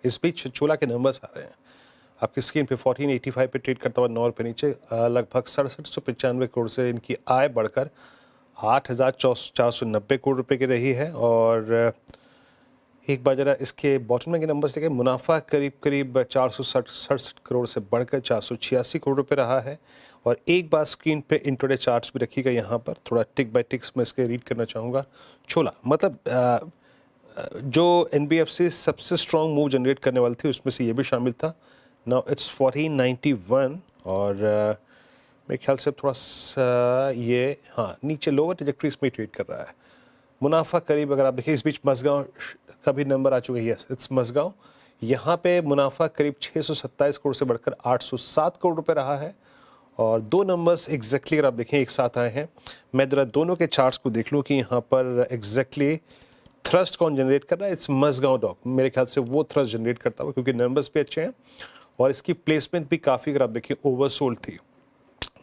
इस बीच चोला के नंबर्स आ रहे हैं आपकी स्क्रीन पे। 1485 पे ट्रेड करता हुआ 9 रुपये नीचे, लगभग 6795 करोड़ से इनकी आय बढ़कर 8490 करोड़ रुपए की रही है। और एक बार जरा इसके बॉटम लाइन के नंबर्स देखें, मुनाफा करीब 467 करोड़ से बढ़कर 486 करोड़ रुपए रहा है। और एक बार स्क्रीन पे इंट्राडे चार्ट्स भी रखिएगा, यहाँ पर थोड़ा टिक बाय टिक्स में इसके रीड करना चाहूँगा। छोला मतलब जो एनबीएफसी सबसे स्ट्रॉन्ग मूव जनरेट करने वाली थी उसमें से ये भी शामिल था। नाउ इट्स 1491 और मेरे ख्याल से थोड़ा सा ये नीचे लोअर ट्रैजेक्टरीज में ट्रेड कर रहा है। मुनाफा करीब अगर आप देखिए इस बीच मसगांव का भी नंबर आ चुका है, यस इट्स मसगांव। यहाँ पे मुनाफा करीब 627 करोड़ से बढ़कर 807 करोड़ रुपए रहा है। और दो नंबर्स एग्जैक्टली अगर आप देखें एक साथ आए हैं। मैं जरा दोनों के चार्ट्स को देख लूँ कि यहाँ पर एग्जैक्टली थ्रस्ट कौन जनरेट कर रहा है। इट्स मसगांव डॉक, मेरे ख्याल से वो थ्रस्ट जनरेट करता हुआ, क्योंकि नंबर्स भी अच्छे हैं और इसकी प्लेसमेंट भी काफ़ी अगर आप देखें ओवरसोल्ड थी।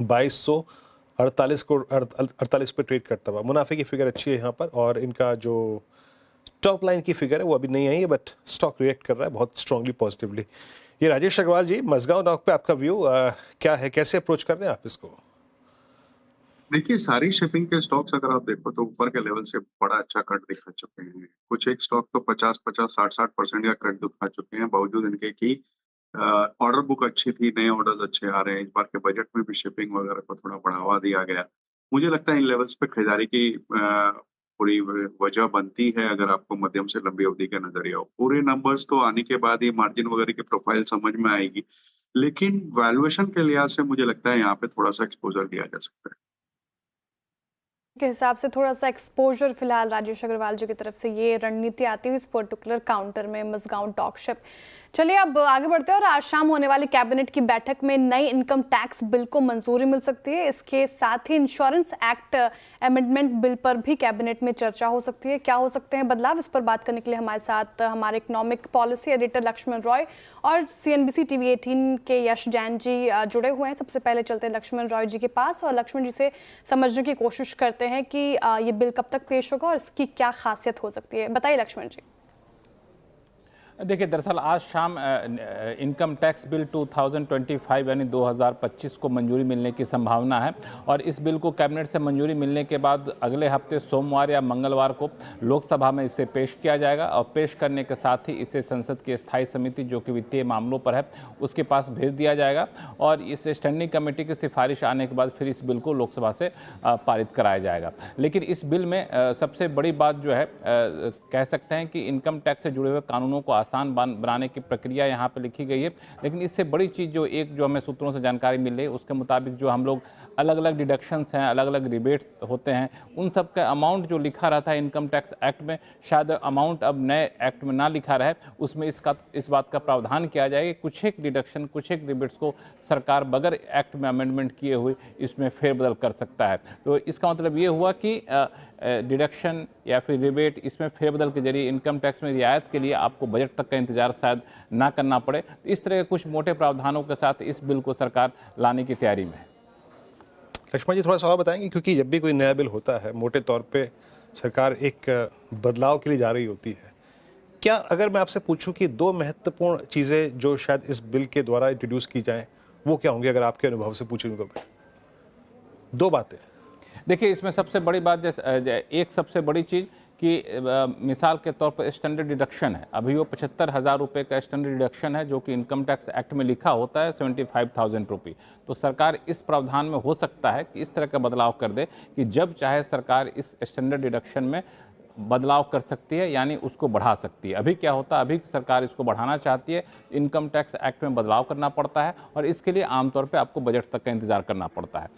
2248 पे ट्रेड करता हुआ। मुनाफे की फिगर अच्छी है यहाँ पर और इनका जो टॉप लाइन की फिगर है वो अभी नहीं आई है, बट स्टॉक रिएक्ट कर रहा है बहुत स्ट्रांगली पॉजिटिवली। ये राजेश अग्रवाल जी, मसगांव डॉक पे आपका व्यू क्या है, कैसे अप्रोच कर रहे हैं आप इसको? देखिए, सारी शिपिंग के स्टॉक्स अगर आप देखो तो ऊपर के लेवल से बड़ा अच्छा कट दिखा चुके हैं। कुछ एक स्टॉक तो 50-50, 60-60% का कट दिखा चुके हैं, बावजूद इनके कि ऑर्डर बुक अच्छी थी, नए ऑर्डर्स अच्छे आ रहे हैं। इस बार के बजट में भी शिपिंग वगैरह को थोड़ा बढ़ावा दिया गया। मुझे लगता है इन लेवल्स पे खरीदारी की पूरी वजह बनती है, अगर आपको मध्यम से लंबी अवधि का नजरिया हो। पूरे नंबर्स तो आने के बाद ही मार्जिन वगैरह की प्रोफाइल समझ में आएगी, लेकिन वैल्यूएशन के लिहाज से मुझे लगता है यहाँ पे थोड़ा सा एक्सपोजर दिया जा सकता है। के हिसाब से थोड़ा सा एक्सपोजर फिलहाल राजेश अग्रवाल जी की तरफ से ये रणनीति आती है इस पर्टिकुलर काउंटर में, मसगांव डॉक शिप। चलिए अब आगे बढ़ते हैं और आज शाम होने वाली कैबिनेट की बैठक में नई इनकम टैक्स बिल को मंजूरी मिल सकती है। इसके साथ ही इंश्योरेंस एक्ट अमेंडमेंट बिल पर भी कैबिनेट में चर्चा हो सकती है। क्या हो सकते हैं बदलाव, इस पर बात करने के लिए हमारे साथ हमारे economic policy editor Lakshman Roy और CNBC TV 18 के यश जैन जी जुड़े हुए हैं। सबसे पहले चलते हैं लक्ष्मण रॉय जी के पास और लक्ष्मण जी से समझने की कोशिश करते हैं कि ये बिल कब तक पेश होगा और इसकी क्या खासियत हो सकती है। बताइए लक्ष्मण जी। देखिए, दरअसल आज शाम इनकम टैक्स बिल 2025 यानी 2025 को मंजूरी मिलने की संभावना है और इस बिल को कैबिनेट से मंजूरी मिलने के बाद अगले हफ्ते सोमवार या मंगलवार को लोकसभा में इसे पेश किया जाएगा और पेश करने के साथ ही इसे संसद की स्थायी समिति जो कि वित्तीय मामलों पर है उसके पास भेज दिया जाएगा और इस स्टैंडिंग कमेटी की सिफारिश आने के बाद फिर इस बिल को लोकसभा से पारित कराया जाएगा। लेकिन इस बिल में सबसे बड़ी बात जो है कह सकते हैं कि इनकम टैक्स से जुड़े हुए कानूनों को आसान बनाने की प्रक्रिया यहाँ पे लिखी गई है। लेकिन इससे बड़ी चीज़ जो हमें सूत्रों से जानकारी मिल रही है उसके मुताबिक जो हम लोग अलग अलग डिडक्शंस हैं, अलग अलग रिबेट्स होते हैं, उन सब का अमाउंट जो लिखा रहता है इनकम टैक्स एक्ट में, शायद अमाउंट अब नए एक्ट में ना लिखा रहे, उसमें इस बात का प्रावधान किया जाएगा कि कुछ एक डिडक्शन, कुछ एक रिबेट्स को सरकार बगैर एक्ट में अमेंडमेंट किए हुए इसमें फेरबदल कर सकता है। तो इसका मतलब ये हुआ कि डिडक्शन या फिर रिबेट इसमें फेरबदल के जरिए इनकम टैक्स में रियायत के लिए आपको बजट तक का इंतजार शायद ना करना पड़े। तो इस तरह के कुछ मोटे प्रावधानों के साथ इस बिल को सरकार लाने की तैयारी में है। लक्ष्मण जी थोड़ा सा और बताएंगे, क्योंकि जब भी कोई नया बिल होता है मोटे तौर पे सरकार एक बदलाव के लिए जा रही होती है। क्या अगर मैं आपसे पूछूं कि दो महत्वपूर्ण चीज़ें जो शायद इस बिल के द्वारा इंट्रोड्यूस की जाएं वो क्या होंगी, अगर आपके अनुभव से पूछूं तो मैं दो बातें। देखिए, इसमें सबसे बड़ी बात एक सबसे बड़ी चीज़ कि मिसाल के तौर पर स्टैंडर्ड डिडक्शन है। अभी वो 75,000 रुपये का स्टैंडर्ड डिडक्शन है जो कि इनकम टैक्स एक्ट में लिखा होता है 75,000 रुपये। तो सरकार इस प्रावधान में हो सकता है कि इस तरह का बदलाव कर दे कि जब चाहे सरकार इस स्टैंडर्ड डिडक्शन में बदलाव कर सकती है, यानी उसको बढ़ा सकती है। अभी क्या होता है, अभी सरकार इसको बढ़ाना चाहती है, इनकम टैक्स एक्ट में बदलाव करना पड़ता है और इसके लिए आमतौर पर आपको बजट तक का इंतजार करना पड़ता है।